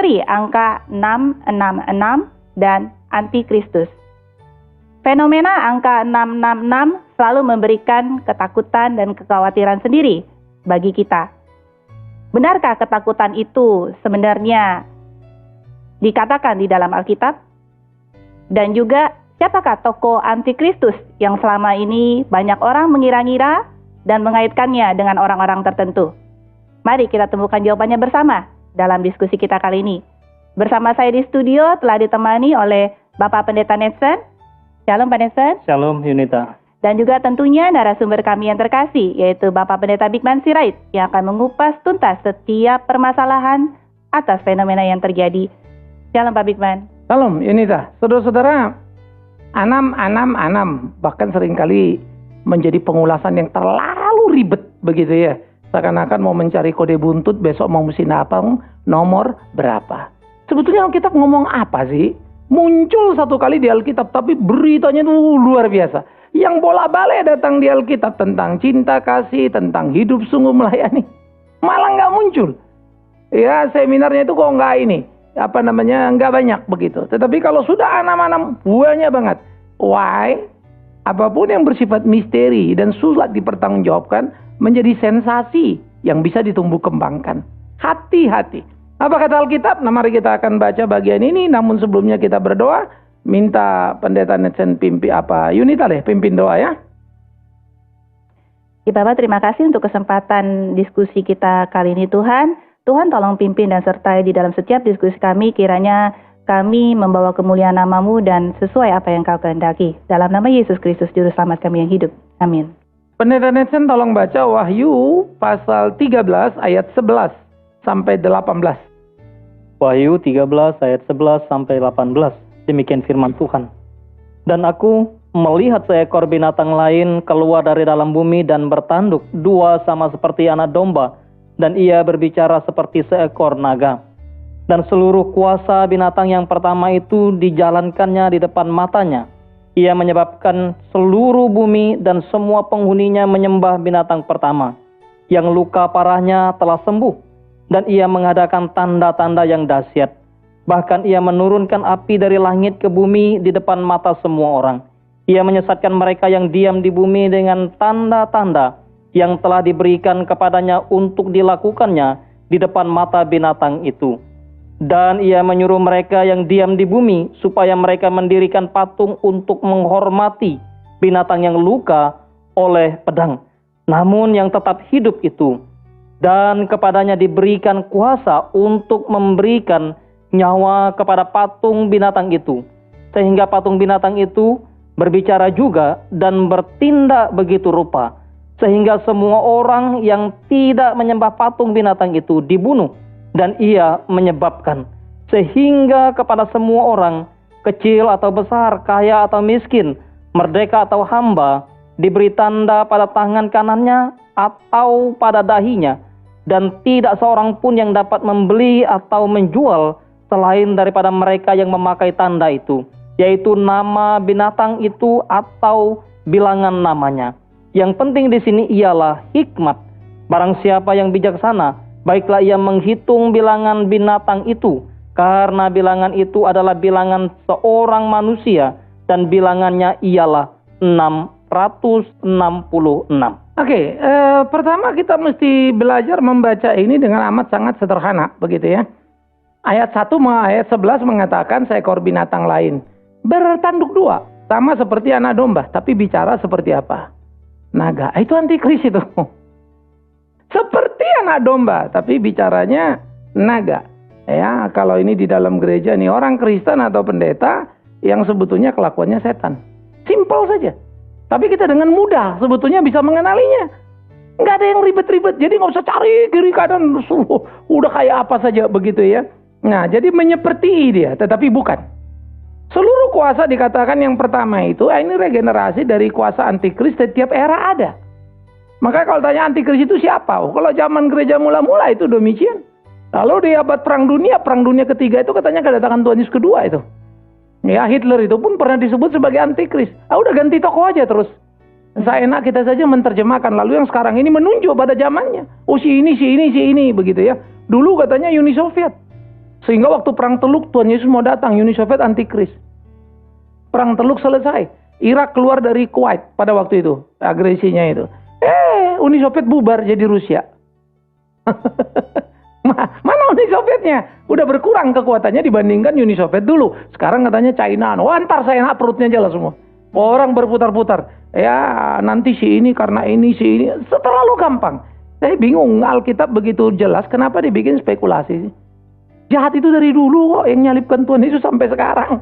misteri angka 666 dan antikristus. Fenomena angka 666 selalu memberikan ketakutan dan kekhawatiran sendiri bagi kita. Benarkah ketakutan itu sebenarnya dikatakan di dalam Alkitab? Dan juga siapakah tokoh antikristus yang selama ini banyak orang mengira-ngira dan mengaitkannya dengan orang-orang tertentu? Mari kita temukan jawabannya bersama dalam diskusi kita kali ini. Bersama saya di studio telah ditemani oleh Bapak Pendeta Netsen. Shalom Pak Netsen. Shalom Yunita. Dan juga tentunya narasumber kami yang terkasih, yaitu Bapak Pendeta Bigman Sirait, yang akan mengupas tuntas setiap permasalahan atas fenomena yang terjadi. Shalom Pak Bigman. Shalom Yunita. Saudara-saudara, anam, bahkan seringkali menjadi pengulasan yang terlalu ribet begitu ya. Seakan-akan mau mencari kode buntut, besok mau mesti napang nomor berapa. Sebetulnya Alkitab ngomong apa sih? Muncul satu kali di Alkitab, tapi beritanya itu luar biasa. Yang bolak-balik datang di Alkitab tentang cinta kasih, tentang hidup sungguh melayani. Malah nggak muncul. Ya seminarnya itu kok nggak ini. Nggak banyak begitu. Tetapi kalau sudah anam-anam, banyak banget. Why? Apapun yang bersifat misteri dan sulit dipertanggungjawabkan menjadi sensasi yang bisa ditumbuh kembangkan. Hati-hati. Apa kata Alkitab? Nah, mari kita akan baca bagian ini. Namun sebelumnya kita berdoa. Minta Pendeta Netsen pimpin doa ya. Bapak, terima kasih untuk kesempatan diskusi kita kali ini Tuhan. Tuhan tolong pimpin dan sertai di dalam setiap diskusi kami. Kiranya kami membawa kemuliaan nama-Mu dan sesuai apa yang Kau kehendaki. Dalam nama Yesus Kristus, Juru Selamat kami yang hidup. Amin. Pendeta Netsen tolong baca Wahyu pasal 13 ayat 11 sampai 18. Wahyu 13 ayat 11 sampai 18. Demikian firman Tuhan. Dan aku melihat seekor binatang lain keluar dari dalam bumi dan bertanduk, dua sama seperti anak domba, dan ia berbicara seperti seekor naga. Dan seluruh kuasa binatang yang pertama itu dijalankannya di depan matanya. Ia menyebabkan seluruh bumi dan semua penghuninya menyembah binatang pertama, yang luka parahnya telah sembuh, dan ia mengadakan tanda-tanda yang dahsyat. Bahkan ia menurunkan api dari langit ke bumi di depan mata semua orang. Ia menyesatkan mereka yang diam di bumi dengan tanda-tanda yang telah diberikan kepadanya untuk dilakukannya di depan mata binatang itu. Dan ia menyuruh mereka yang diam di bumi supaya mereka mendirikan patung untuk menghormati binatang yang luka oleh pedang, namun yang tetap hidup itu. Dan kepadanya diberikan kuasa untuk memberikan nyawa kepada patung binatang itu, sehingga patung binatang itu berbicara juga dan bertindak begitu rupa, sehingga semua orang yang tidak menyembah patung binatang itu dibunuh. Dan ia menyebabkan sehingga kepada semua orang, kecil atau besar, kaya atau miskin, merdeka atau hamba, diberi tanda pada tangan kanannya atau pada dahinya, dan tidak seorang pun yang dapat membeli atau menjual selain daripada mereka yang memakai tanda itu, yaitu nama binatang itu atau bilangan namanya. Yang penting di sini ialah hikmat. Barang siapa yang bijaksana, baiklah ia menghitung bilangan binatang itu, karena bilangan itu adalah bilangan seorang manusia, dan bilangannya ialah 666. Pertama kita mesti belajar membaca ini dengan amat sangat sederhana, begitu ya. Ayat 1 ayat 11 mengatakan seekor binatang lain bertanduk dua, sama seperti anak domba, tapi bicara seperti apa? Naga. Itu antikris itu. Seperti anak domba, tapi bicaranya naga. Ya, kalau ini di dalam gereja nih orang Kristen atau pendeta yang sebetulnya kelakuannya setan. Simpel saja. Tapi kita dengan mudah sebetulnya bisa mengenalinya. Nggak ada yang ribet-ribet. Jadi nggak usah cari kiri kanan. Udah kayak apa saja begitu ya. Nah, jadi menyeperti dia, tetapi bukan. Seluruh kuasa dikatakan yang pertama itu, ini regenerasi dari kuasa antikris setiap era ada. Maka kalau tanya antikris itu siapa? Kalau zaman gereja mula-mula itu Domitian. Lalu di abad perang dunia ketiga itu katanya kedatangan Tuhan Yesus kedua itu. Ya, Hitler itu pun pernah disebut sebagai antikris. Udah ganti tokoh aja terus. Seenak kita saja menerjemahkan. Lalu yang sekarang ini menunjuk pada zamannya. Oh si ini begitu ya. Dulu katanya Uni Soviet. Sehingga waktu Perang Teluk Tuhan Yesus mau datang, Uni Soviet antikris. Perang Teluk selesai. Irak keluar dari Kuwait pada waktu itu, agresinya itu. Uni Soviet bubar jadi Rusia. Mana Uni Sovietnya? Udah berkurang kekuatannya dibandingkan Uni Soviet dulu. Sekarang katanya China. Ntar saya enak perutnya aja lah semua. Orang berputar-putar. Ya nanti si ini karena ini si ini. Terlalu gampang. Saya bingung Alkitab begitu jelas. Kenapa dibikin spekulasi? Jahat itu dari dulu kok yang nyalibkan Tuhan Yesus sampai sekarang.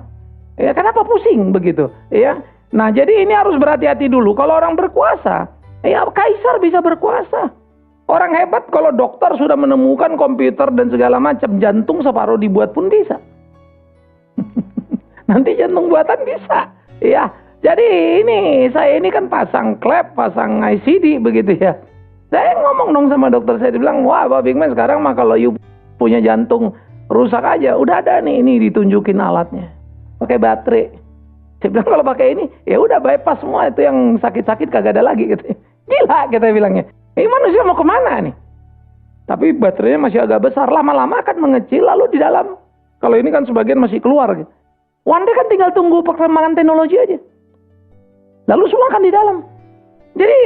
Ya kenapa pusing begitu? Ya. Nah jadi ini harus berhati-hati dulu. Kalau orang berkuasa, ya kaisar bisa berkuasa. Orang hebat kalau dokter sudah menemukan komputer dan segala macam, jantung separuh dibuat pun bisa. Nanti jantung buatan bisa. Ya. Jadi saya ini kan pasang klep, pasang ICD begitu ya. Saya ngomong dong sama dokter, saya bilang, wah Pak Bigman sekarang mah kalau you punya jantung rusak aja, udah ada nih, ini ditunjukin alatnya. Pakai baterai. Saya bilang kalau pakai ini, ya udah bypass semua itu yang sakit-sakit kagak ada lagi gitu. Gila kita bilangnya. Ini manusia mau kemana nih? Tapi baterainya masih agak besar, lama-lama akan mengecil lalu di dalam. Kalau ini kan sebagian masih keluar gitu. One day kan tinggal tunggu perkembangan teknologi aja. Lalu semua akan di dalam. Jadi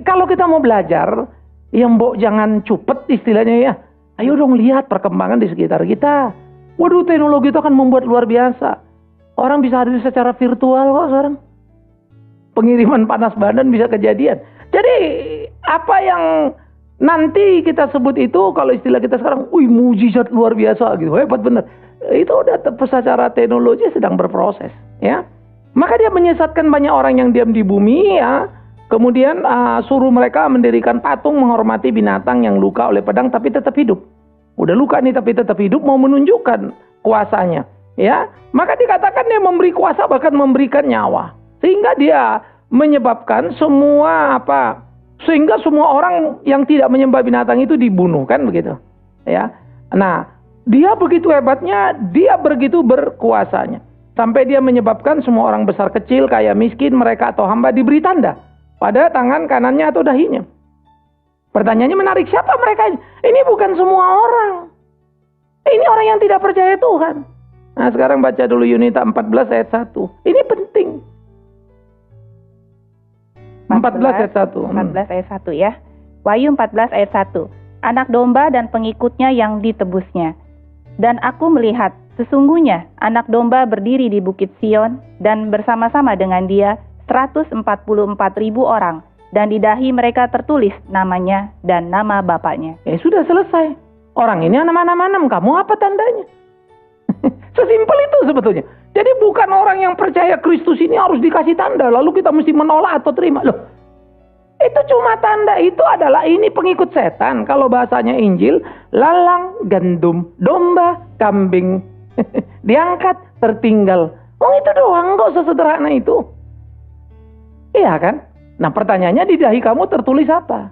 kalau kita mau belajar, ya mbok jangan cupet istilahnya ya. Ayo dong lihat perkembangan di sekitar kita. Waduh teknologi itu akan membuat luar biasa. Orang bisa hadir secara virtual kok sekarang. Pengiriman panas badan bisa kejadian. Jadi apa yang nanti kita sebut itu kalau istilah kita sekarang, wih mujizat luar biasa gitu. Hebat bener. Itu udah secara teknologi sedang berproses ya. Maka dia menyesatkan banyak orang yang diam di bumi ya. Kemudian suruh mereka mendirikan patung menghormati binatang yang luka oleh pedang tapi tetap hidup. Udah luka nih tapi tetap hidup, mau menunjukkan kuasanya. Ya, maka dikatakan dia memberi kuasa bahkan memberikan nyawa. Sehingga dia menyebabkan sehingga semua orang yang tidak menyembah binatang itu dibunuh kan begitu. Ya. Nah, dia begitu hebatnya, dia begitu berkuasanya. Sampai dia menyebabkan semua orang besar kecil, kaya miskin, mereka atau hamba diberi tanda pada tangan kanannya atau dahinya. Pertanyaannya menarik, siapa mereka ini? Ini bukan semua orang. Ini orang yang tidak percaya Tuhan. Nah sekarang baca dulu Yunita 14 ayat 1. Ini penting. 14 ayat 1. 14 ayat 1 ya. Wahyu 14 ayat 1. Anak domba dan pengikutnya yang ditebusnya. Dan aku melihat, sesungguhnya anak domba berdiri di bukit Sion dan bersama-sama dengan dia 144.000 orang. Dan di dahi mereka tertulis namanya dan nama bapaknya. Sudah selesai. Orang ini anak-anak, kamu apa tandanya? Sesimpel itu sebetulnya. Jadi bukan orang yang percaya Kristus ini harus dikasih tanda. Lalu kita mesti menolak atau terima. Loh, itu cuma tanda. Itu adalah ini pengikut setan. Kalau bahasanya Injil, lalang, gandum, domba, kambing. Diangkat, tertinggal. Itu doang kok sesederhana itu. Iya kan? Nah pertanyaannya di dahi kamu tertulis apa?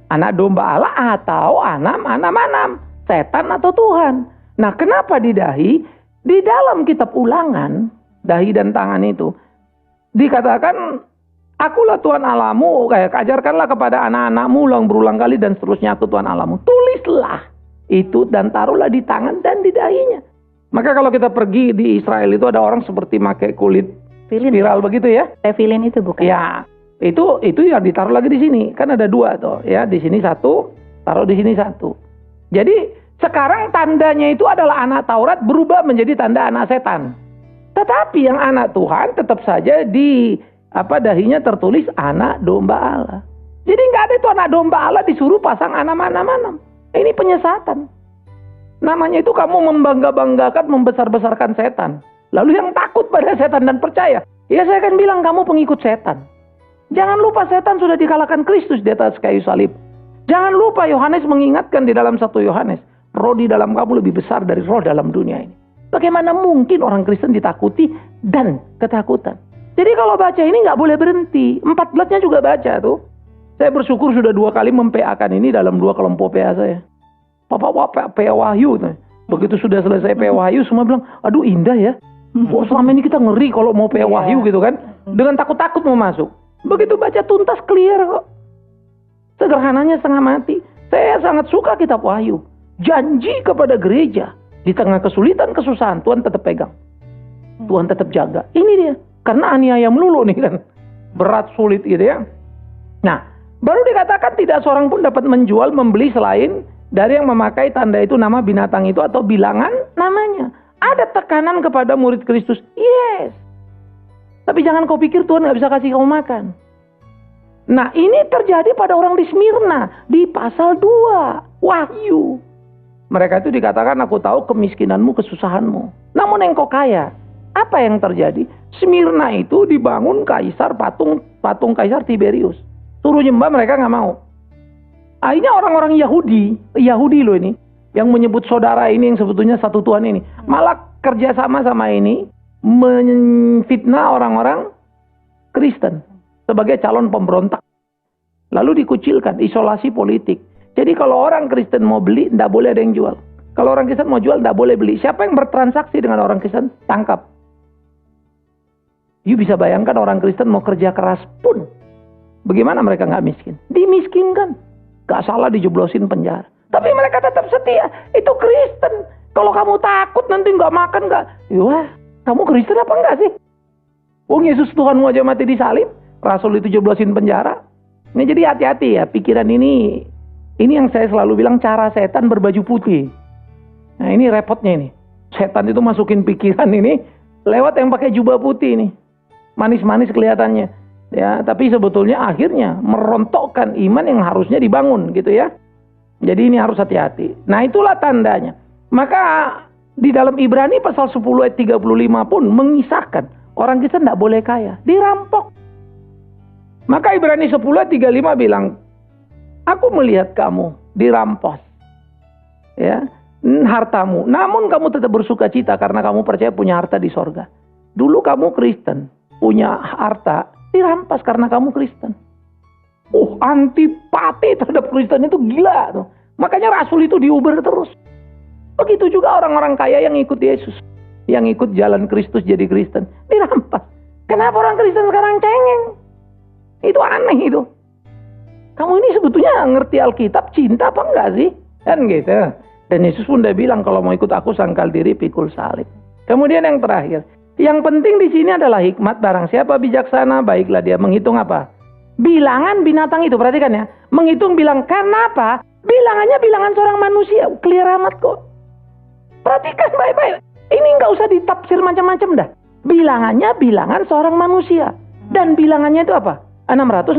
Anak domba Allah atau anak manam? Setan atau Tuhan? Nah kenapa di dahi? Di dalam kitab Ulangan, dahi dan tangan itu dikatakan, akulah Tuhan Allahmu, kayak ajarkanlah kepada anak-anakmu berulang kali dan seterusnya, aku Tuhan Allahmu. Tulislah itu dan taruhlah di tangan dan di dahinya. Maka kalau kita pergi di Israel itu ada orang seperti pakai kulit spiral begitu ya. Tefilin itu bukan? Ya, itu ya ditaruh lagi di sini. Kan ada dua tuh ya, di sini satu, taruh di sini satu. Jadi sekarang tandanya itu adalah anak Taurat berubah menjadi tanda anak setan. Tetapi yang anak Tuhan tetap saja di dahinya tertulis anak domba Allah. Jadi nggak ada itu anak domba Allah disuruh pasang anak mana-mana. Ini penyesatan. Namanya itu kamu membangga-banggakan, membesar-besarkan setan. Lalu yang takut pada setan dan percaya, ya saya akan bilang kamu pengikut setan. Jangan lupa setan sudah dikalahkan Kristus di atas kayu salib. Jangan lupa Yohanes mengingatkan di dalam 1 Yohanes. Roh di dalam kamu lebih besar dari roh dalam dunia ini. Bagaimana mungkin orang Kristen ditakuti dan ketakutan? Jadi kalau baca ini nggak boleh berhenti. 14-nya juga baca tuh. Saya bersyukur sudah 2 kali mem-PA-kan ini dalam 2 kelompok PA saya. Papa PA Wahyu. Begitu sudah selesai PA Wahyu semua bilang, aduh indah ya. Selama ini kita ngeri kalau mau PA Wahyu gitu kan. Dengan takut-takut mau masuk. Begitu baca tuntas clear kok. Sederhananya setengah mati. Saya sangat suka kitab Wahyu. Janji kepada gereja. Di tengah kesulitan, kesusahan, Tuhan tetap pegang. Tuhan tetap jaga. Ini dia. Karena aniaya melulu nih kan. Berat, sulit gitu ya. Nah, baru dikatakan tidak seorang pun dapat menjual, membeli selain dari yang memakai tanda itu, nama binatang itu, atau bilangan namanya. Ada tekanan kepada murid Kristus. Yes. Tapi jangan kau pikir Tuhan gak bisa kasih kamu makan. Nah, ini terjadi pada orang di Smyrna. Di pasal 2. Wahyu. Mereka itu dikatakan, aku tahu kemiskinanmu, kesusahanmu. Namun yang kau kaya. Apa yang terjadi? Smyrna itu dibangun kaisar, patung kaisar Tiberius. Suruh nyembah, mereka gak mau. Akhirnya orang-orang Yahudi loh ini, yang menyebut saudara ini yang sebetulnya satu Tuhan ini, malah kerjasama sama ini menfitnah orang-orang Kristen sebagai calon pemberontak. Lalu dikucilkan, isolasi politik. Jadi kalau orang Kristen mau beli, tidak boleh ada yang jual. Kalau orang Kristen mau jual, tidak boleh beli. Siapa yang bertransaksi dengan orang Kristen, tangkap. You bisa bayangkan orang Kristen mau kerja keras pun, bagaimana mereka nggak miskin? Dimiskinkan. Gak salah dijeblosin penjara. Tapi mereka tetap setia. Itu Kristen. Kalau kamu takut nanti nggak makan nggak, wah, kamu Kristen apa enggak sih? Wong Yesus Tuhanmu aja mati disalib, Rasul itu jeblosin penjara. Ini jadi hati-hati ya, pikiran ini yang saya selalu bilang cara setan berbaju putih. Nah ini repotnya ini. Setan itu masukin pikiran ini lewat yang pakai jubah putih ini. Manis-manis kelihatannya. Ya, tapi sebetulnya akhirnya merontokkan iman yang harusnya dibangun gitu ya. Jadi ini harus hati-hati. Nah itulah tandanya. Maka di dalam Ibrani pasal 10 ayat 35 pun mengisahkan orang Kristen tidak boleh kaya, dirampok. Maka Ibrani 10 ayat 35 bilang, aku melihat kamu dirampok ya, hartamu. Namun kamu tetap bersuka cita karena kamu percaya punya harta di sorga. Dulu kamu Kristen, punya harta, dirampas karena kamu Kristen. Antipati terhadap Kristen itu gila tuh. Makanya Rasul itu diuber terus. Begitu juga orang-orang kaya yang ikut Yesus, yang ikut jalan Kristus jadi Kristen, dirampas. Kenapa orang Kristen sekarang cengeng? Itu aneh itu. Kamu ini sebetulnya ngerti Alkitab, cinta apa enggak sih? Kan gitu. Dan Yesus pun udah bilang kalau mau ikut aku sangkal diri, pikul salib. Kemudian yang terakhir, yang penting di sini adalah hikmat. Barang siapa bijaksana, baiklah dia menghitung apa? Bilangan binatang itu, perhatikan ya. Menghitung bilang, karena apa? Bilangannya bilangan seorang manusia. Clear amat kok. Perhatikan baik-baik. Ini nggak usah ditafsir macam-macam dah. Bilangannya bilangan seorang manusia. Dan bilangannya itu apa? 666.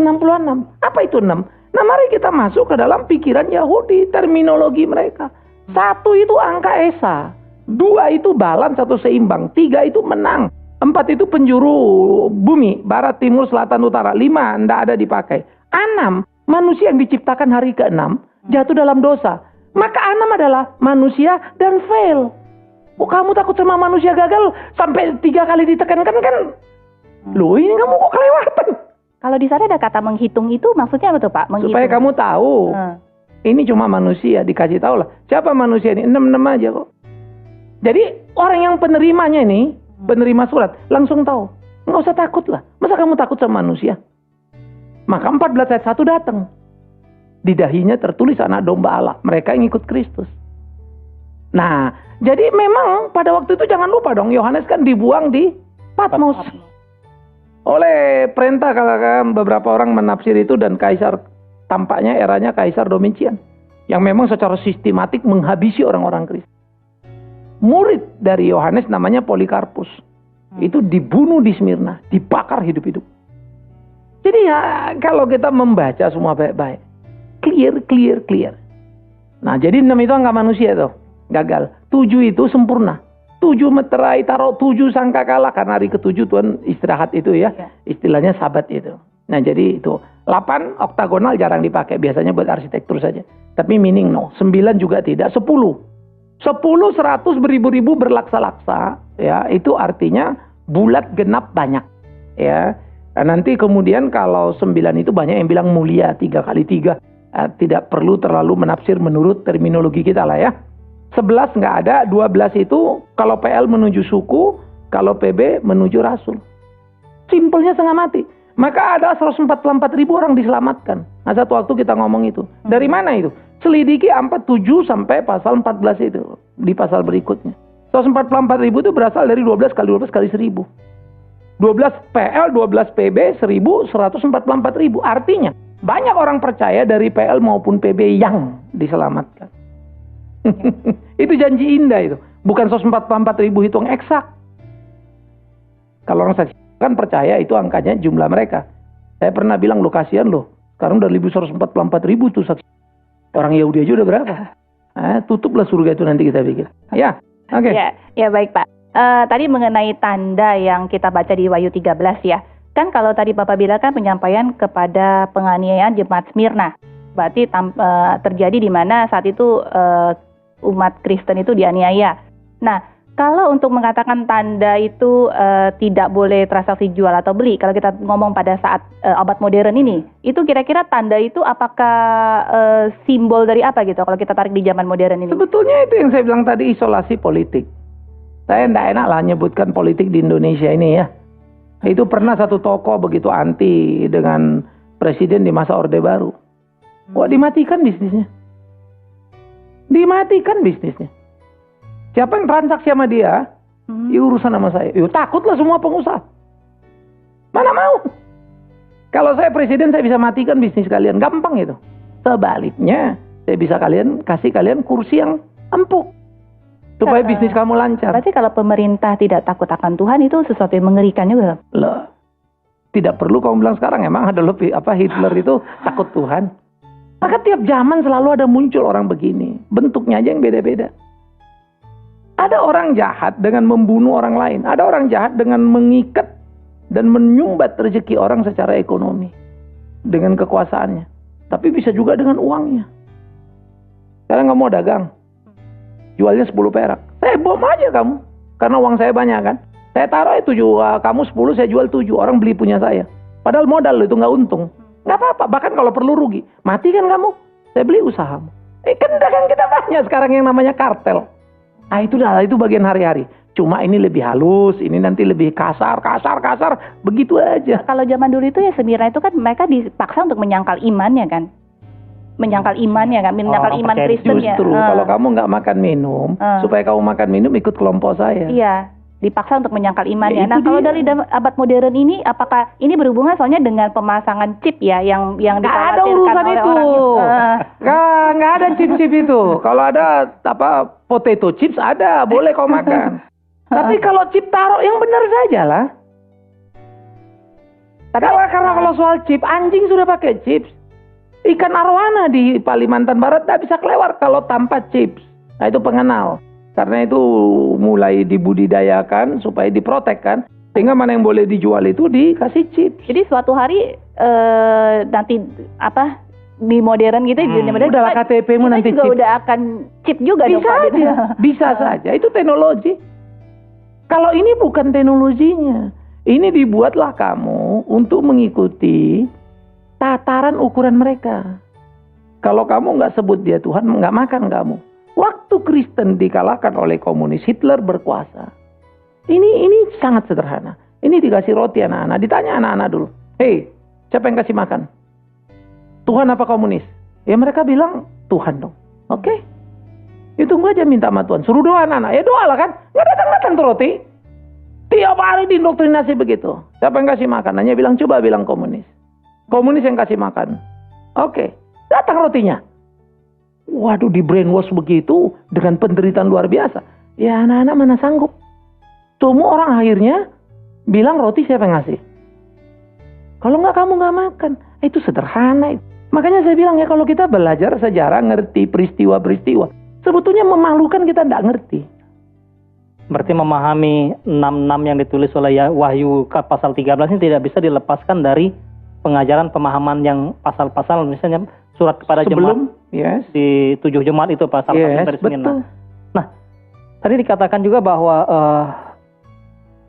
Apa itu 6? Nah mari kita masuk ke dalam pikiran Yahudi. Terminologi mereka. 1 itu angka esa. 2 itu balance atau seimbang. 3 itu menang. 4 itu penjuru bumi. Barat, timur, selatan, utara. 5 tidak ada dipakai. 6 manusia yang diciptakan hari ke-6 jatuh dalam dosa. Maka 6 adalah manusia dan fail. Kamu takut sama manusia gagal sampai 3 kali ditekankan kan? Loh ini kamu kok kelewatan. Kalau di sana ada kata menghitung itu maksudnya apa tuh Pak? Menghitung. Supaya kamu tahu. Ini cuma manusia, dikasih tahu lah. Siapa manusia ini? 6 aja kok. Jadi orang yang penerimanya ini, penerima surat, langsung tahu. Nggak usah takut lah. Masa kamu takut sama manusia? Maka 14 ayat 1 datang. Di dahinya tertulis anak domba Allah. Mereka yang ikut Kristus. Nah, jadi memang pada waktu itu jangan lupa dong. Yohanes kan dibuang di Patmos. Oleh perintah kalau beberapa orang menafsir itu dan kaisar. Tampaknya eranya Kaisar Domitian. Yang memang secara sistematik menghabisi orang-orang Kristen. Murid dari Yohanes namanya Polikarpus. Itu dibunuh di Smyrna. Dibakar hidup-hidup. Jadi ya kalau kita membaca semua baik-baik. Clear. Nah jadi 6 itu angka manusia tuh. Gagal. 7 itu sempurna. 7 meterai taruh 7 sangkakala. Karena hari ke-7 Tuhan istirahat itu ya. Istilahnya sabat itu. Nah jadi itu. 8 oktagonal jarang dipakai. Biasanya buat arsitektur saja. Tapi meaning no. 9 juga tidak. 10. 10, 100, beribu-ribu berlaksa-laksa. Ya, itu artinya bulat, genap, banyak. Ya. Nah, nanti kemudian kalau 9 itu banyak yang bilang mulia 3 kali 3. Tidak perlu terlalu menafsir menurut terminologi kita lah ya. 11 nggak ada, 12 itu kalau PL menuju suku, kalau PB menuju rasul. Simpelnya setengah mati. Maka ada 144.000 orang diselamatkan. Nah satu waktu kita ngomong itu. Dari mana itu? Selidiki 47 sampai pasal 14 itu. di pasal berikutnya. 144.000 itu berasal dari 12 kali 12 kali 1.000. 12 PL, 12 PB, 1.144.000. Artinya banyak orang percaya dari PL maupun PB yang diselamatkan. Itu janji indah itu. Bukan 144.000 hitung eksak. Kalau orang saksi kan percaya itu angkanya jumlah mereka. Saya pernah bilang, lo kasihan loh. Sekarang udah 144.000 tuh saksi. Orang Yahudi aja udah berapa? Tutuplah surga itu nanti kita pikir. Ya, oke. Ya baik Pak. Tadi mengenai tanda yang kita baca di Wahyu 13 ya. Kan kalau tadi Bapak bilang kan penyampaian kepada penganiayaan jemaat Smyrna. Berarti terjadi di mana saat itu umat Kristen itu dianiaya. Nah, kalau untuk mengatakan tanda itu tidak boleh transaksi jual atau beli, kalau kita ngomong pada saat abad modern ini, itu kira-kira tanda itu apakah simbol dari apa gitu kalau kita tarik di zaman modern ini? Sebetulnya itu yang saya bilang tadi, isolasi politik. Saya tidak enak lah nyebutkan politik di Indonesia ini ya. Itu pernah satu tokoh begitu anti dengan presiden di masa Orde Baru. Wah, dimatikan bisnisnya. Dimatikan bisnisnya. Siapa yang transaksi sama dia, ya urusan sama saya. Yuk, takutlah semua pengusaha. Mana mau? Kalau saya presiden, saya bisa matikan bisnis kalian. Gampang itu. Sebaliknya, saya bisa kasih kalian kursi yang empuk. Supaya bisnis kamu lancar. Berarti kalau pemerintah tidak takut akan Tuhan, itu sesuatu yang mengerikan juga. Loh, tidak perlu kamu bilang sekarang. Emang ada Hitler itu takut Tuhan. Maka tiap zaman selalu ada muncul orang begini. Bentuknya aja yang beda-beda. Ada orang jahat dengan membunuh orang lain. Ada orang jahat dengan mengikat dan menyumbat rezeki orang secara ekonomi. Dengan kekuasaannya. Tapi bisa juga dengan uangnya. Sekarang kamu mau dagang. Jualnya 10 perak. Saya bom aja kamu. Karena uang saya banyak kan. Saya taruh itu juga. Kamu 10, saya jual 7. Orang beli punya saya. Padahal modal itu nggak untung. Nggak apa-apa. Bahkan kalau perlu rugi. Mati kan kamu. Saya beli usahamu. Kan dagang kita banyak sekarang yang namanya kartel. Nah itu bagian hari-hari. Cuma ini lebih halus, ini nanti lebih kasar. Begitu aja. Kalau zaman dulu itu ya Smyrna itu kan mereka dipaksa untuk menyangkal imannya kan. Menyangkal iman iman Kristen ya. Justru kalau kamu nggak makan minum, supaya kamu makan minum ikut kelompok saya. Iya, dipaksa untuk menyangkal imannya. Ya, nah kalau dari abad modern ini, apakah ini berhubungan soalnya dengan pemasangan chip ya yang dikhawatirkan ada urusan oleh itu. Nggak ada chip itu. Kalau ada potato chips ada, boleh kau makan. Tapi kalau chip taruh yang benar saja lah. Karena kalau soal chip, anjing sudah pakai chips. Ikan arwana di Kalimantan Barat tidak bisa kelewat kalau tanpa chips. Nah itu pengenal. Karena itu mulai dibudidayakan supaya diprotek kan. Sehingga mana yang boleh dijual itu dikasih chips. Jadi suatu hari nanti di modern gitu di modern udahlah KTP-mu nanti juga chip. udah akan chip juga bisa dong, aja. Bisa saja. Itu teknologi. Kalau ini bukan teknologinya. Ini dibuatlah kamu untuk mengikuti tataran ukuran mereka. Kalau kamu nggak sebut dia Tuhan, nggak makan kamu. Waktu Kristen dikalahkan oleh komunis, Hitler berkuasa. Ini sangat sederhana. Ini dikasih roti anak-anak. Ditanya anak-anak dulu. Hei, siapa yang kasih makan? Tuhan apa komunis? Ya mereka bilang Tuhan dong. Oke. Ya tunggu aja minta sama Tuhan. Suruh doa anak-anak. Ya doa lah kan. Nggak datang-datang tuh roti. Tiap hari diindoktrinasi begitu. Siapa yang kasih makan? Hanya bilang coba bilang komunis. Komunis yang kasih makan. Oke. Datang rotinya. Waduh, di brainwash begitu dengan penderitaan luar biasa. Ya anak-anak mana sanggup. Semua orang akhirnya bilang roti siapa yang ngasih. Kalau nggak kamu nggak makan. Itu sederhana. Makanya saya bilang ya kalau kita belajar sejarah, ngerti peristiwa-peristiwa. Sebetulnya memalukan kita nggak ngerti. Berarti memahami 66 yang ditulis oleh Wahyu pasal 13 ini tidak bisa dilepaskan dari pengajaran pemahaman yang pasal-pasal misalnya surat kepada jemaat di 7 jemaat itu pasal dari Smyrna. Nah, tadi dikatakan juga bahwa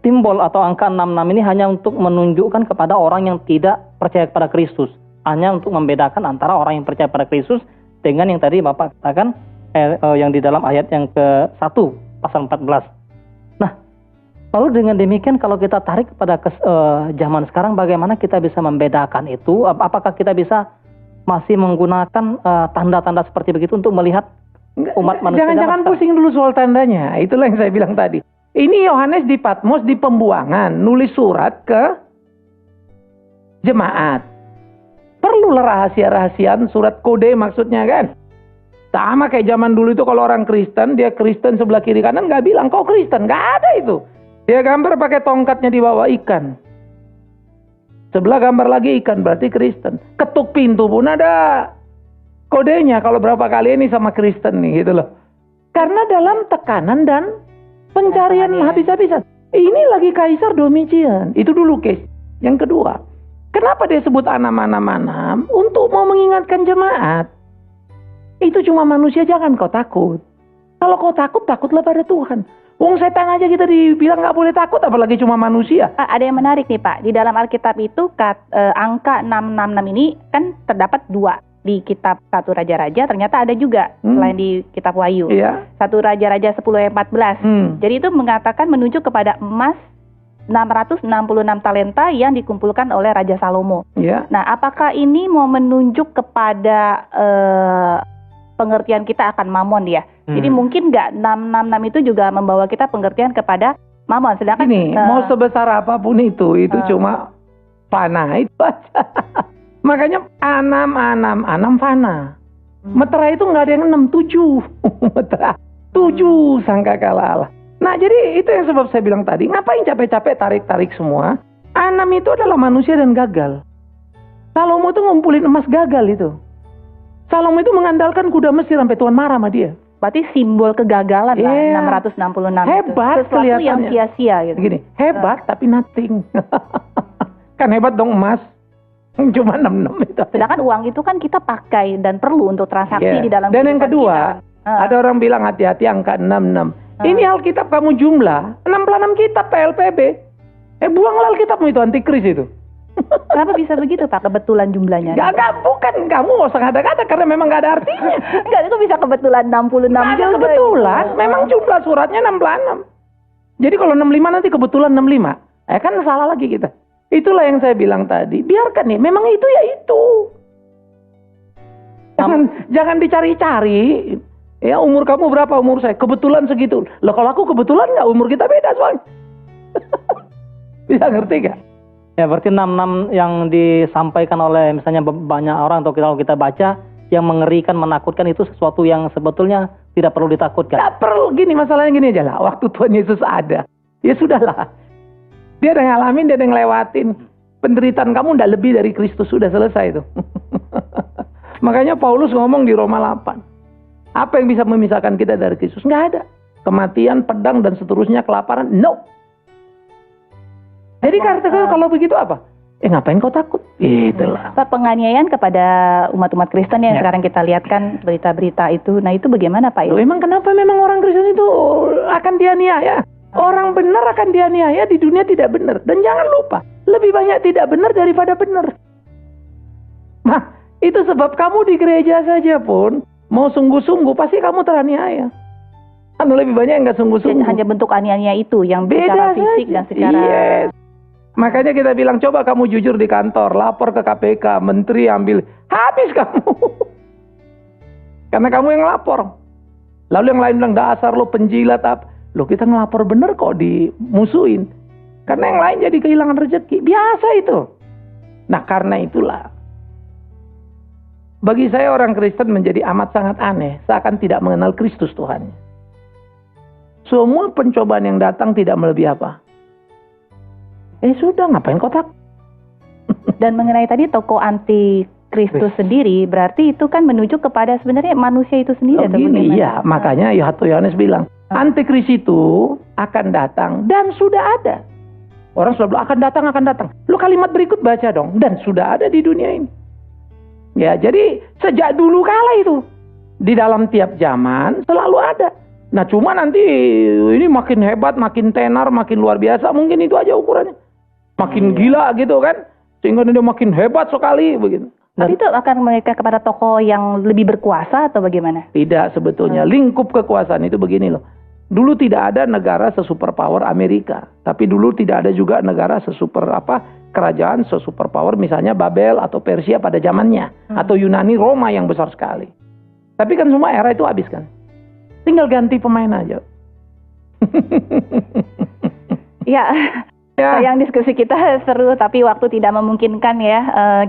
simbol atau angka 66 ini hanya untuk menunjukkan kepada orang yang tidak percaya kepada Kristus, hanya untuk membedakan antara orang yang percaya pada Kristus dengan yang tadi Bapak katakan yang di dalam ayat yang ke-1 pasal 14. Nah, lalu dengan demikian kalau kita tarik kepada zaman sekarang, bagaimana kita bisa membedakan itu? Apakah kita bisa masih menggunakan tanda-tanda seperti begitu untuk melihat umat manusia. Jangan-jangan pusing dulu soal tandanya. Itulah yang saya bilang tadi. Ini Yohanes di Patmos di pembuangan, nulis surat ke jemaat. Perlulah rahasia-rahasiaan, surat kode maksudnya kan. Sama kayak zaman dulu itu kalau orang Kristen, dia Kristen sebelah kiri kanan nggak bilang kau Kristen, nggak ada itu. Dia gambar pakai tongkatnya di bawah ikan. Sebelah gambar lagi ikan berarti Kristen. Ketuk pintu pun ada kodenya kalau berapa kali ini sama Kristen nih gitu loh. Karena dalam tekanan dan pencarian habis-habisan. Ini lagi Kaisar Domitian. Itu dulu case. Yang kedua, kenapa dia sebut anam-anam? Untuk mau mengingatkan jemaat. Itu cuma manusia, jangan kau takut. Kalau kau takut, takutlah pada Tuhan. Wong setan aja kita dibilang nggak boleh takut, apalagi cuma manusia. Ada yang menarik nih Pak. Di dalam Alkitab itu angka 666 ini kan terdapat 2. Di kitab 1 Raja-Raja ternyata ada juga selain di kitab Wahyu. Iya. 1 Raja-Raja 10 ayat 14. Jadi itu mengatakan menunjuk kepada emas 666 talenta yang dikumpulkan oleh Raja Salomo. Iya. Nah, apakah ini mau menunjuk kepada pengertian kita akan mamon ya? Jadi mungkin nggak 666 itu juga membawa kita pengertian kepada mamon. Sedangkan ini mau sebesar apapun itu cuma panah itu aja. Makanya anam fana. Metera itu nggak ada yang 6, 7. Metera 7 sangkakala Allah. Nah jadi itu yang sebab saya bilang tadi, ngapain capek-capek tarik-tarik semua? Anam itu adalah manusia dan gagal. Salomo itu ngumpulin emas gagal itu. Salomo itu mengandalkan kuda Mesir sampai Tuhan marah sama dia. Berarti simbol kegagalan lah 666 hebat itu. Sesuatu yang sia-sia gitu. Gini, hebat tapi nothing. Kan hebat dong emas. Cuma 66 itu. Sedangkan uang itu kan kita pakai dan perlu untuk transaksi di dalam. Dan yang kedua, ada orang bilang hati-hati angka 66. Ini Alkitab kamu jumlah 66 kitab PLPB. Buanglah Alkitabmu itu antikris itu. Kenapa bisa begitu Pak? Kebetulan jumlahnya. Gak, bukan kamu nggak usah kata-kata karena memang gak ada artinya. Enggak, itu bisa kebetulan 66 juga. Kebetulan, memang jumlah suratnya 66. Jadi kalau 65 nanti kebetulan 65. Kan salah lagi kita. Itulah yang saya bilang tadi. Biarkan nih, memang itu ya itu. Jangan dicari-cari. Ya umur kamu berapa, umur saya kebetulan segitu. Loh kalau aku kebetulan nggak, umur kita beda soalnya. Bisa ngerti gak? Ya berarti 66 yang disampaikan oleh misalnya banyak orang atau kalau kita baca yang mengerikan, menakutkan itu sesuatu yang sebetulnya tidak perlu ditakutkan. Tidak perlu, gini masalahnya gini aja lah. Waktu Tuhan Yesus ada, ya sudahlah. Dia ada yang ngalamin, dia ada yang ngelewatin. Penderitaan kamu tidak lebih dari Kristus, sudah selesai itu. Makanya Paulus ngomong di Roma 8. Apa yang bisa memisahkan kita dari Kristus? Nggak ada. Kematian, pedang, dan seterusnya, kelaparan, no. Jadi kalau begitu apa? Ngapain kau takut? Itulah. Penganiayaan kepada umat-umat Kristen yang sekarang kita lihat kan berita-berita itu. Nah itu bagaimana Pak? Loh, emang kenapa memang orang Kristen itu akan dianiaya? Orang benar akan dianiaya, di dunia tidak benar. Dan jangan lupa, lebih banyak tidak benar daripada benar. Nah, itu sebab kamu di gereja saja pun, mau sungguh-sungguh, pasti kamu teraniaya. Karena lebih banyak yang nggak sungguh-sungguh. Hanya bentuk aniaya itu, yang beda secara fisik saja. dan secara... Yes. Makanya kita bilang, coba kamu jujur di kantor, lapor ke KPK, menteri ambil, habis kamu. Karena kamu yang lapor. Lalu yang lain bilang, dasar lo penjilat apa. Loh kita ngelapor bener kok dimusuhin. Karena yang lain jadi kehilangan rezeki. Biasa itu. Nah karena itulah. Bagi saya orang Kristen menjadi amat sangat aneh. Seakan tidak mengenal Kristus Tuhan. Semua pencobaan yang datang tidak melebihi apa. Sudah ngapain kau takut? Dan mengenai tadi tokoh anti Kristus sendiri. Berarti itu kan menuju kepada sebenarnya manusia itu sendiri. Gini, iya. Makanya Yohanes bilang. Antikris itu akan datang dan sudah ada. Orang selalu akan datang. Lu kalimat berikut baca dong. Dan sudah ada di dunia ini. Ya, jadi sejak dulu kala itu. Di dalam tiap zaman selalu ada. Nah, cuma nanti ini makin hebat, makin tenar, makin luar biasa. Mungkin itu aja ukurannya. Makin gila gitu kan. Sehingga dia makin hebat sekali begitu. Tapi itu akan mereka kepada tokoh yang lebih berkuasa atau bagaimana? Tidak sebetulnya. Lingkup kekuasaan itu begini loh. Dulu tidak ada negara sesuperpower Amerika. Tapi dulu tidak ada juga negara kerajaan sesuperpower misalnya Babel atau Persia pada zamannya. Atau Yunani, Roma yang besar sekali. Tapi kan semua era itu habis kan. Tinggal ganti pemain aja. Ya, Ya. sayang diskusi kita seru, tapi waktu tidak memungkinkan ya.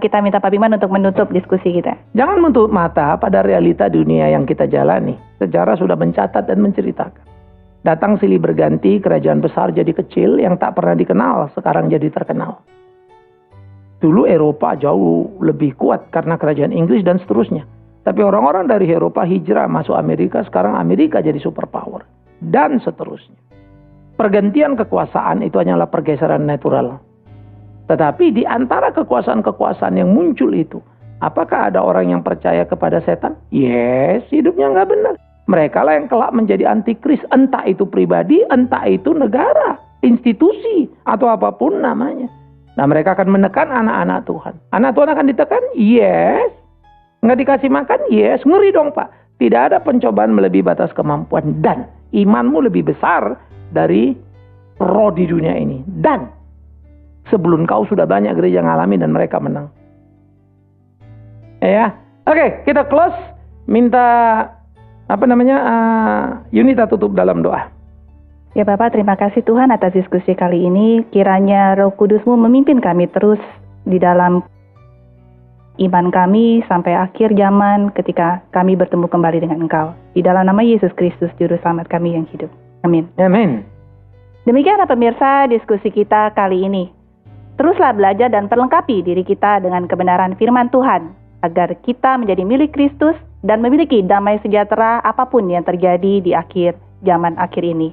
Kita minta Pak Bima untuk menutup diskusi kita. Jangan menutup mata pada realita dunia yang kita jalani. Sejarah sudah mencatat dan menceritakan. Datang silih berganti, kerajaan besar jadi kecil, yang tak pernah dikenal, sekarang jadi terkenal. Dulu Eropa jauh lebih kuat karena kerajaan Inggris dan seterusnya. Tapi orang-orang dari Eropa hijrah masuk Amerika, sekarang Amerika jadi superpower. Dan seterusnya. Pergantian kekuasaan itu hanyalah pergeseran natural. Tetapi di antara kekuasaan-kekuasaan yang muncul itu, apakah ada orang yang percaya kepada setan? Yes, hidupnya nggak benar. Mereka lah yang kelak menjadi antikris, entah itu pribadi, entah itu negara, institusi, atau apapun namanya. Nah, mereka akan menekan anak-anak Tuhan. Anak Tuhan akan ditekan? Yes. Nggak dikasih makan? Yes. Ngeri dong, Pak. Tidak ada pencobaan melebihi batas kemampuan. Dan imanmu lebih besar dari roh di dunia ini. Dan sebelum kau sudah banyak gereja ngalami dan mereka menang. Ya. Oke, kita close. Minta Yunita tutup dalam doa. Ya Bapak, terima kasih Tuhan atas diskusi kali ini. Kiranya Roh Kudus-Mu memimpin kami terus di dalam iman kami sampai akhir zaman ketika kami bertemu kembali dengan Engkau. Di dalam nama Yesus Kristus, Juru Selamat kami yang hidup. Amin. Amin. Demikianlah pemirsa diskusi kita kali ini. Teruslah belajar dan perlengkapi diri kita dengan kebenaran firman Tuhan, agar kita menjadi milik Kristus dan memiliki damai sejahtera apapun yang terjadi di akhir zaman akhir ini.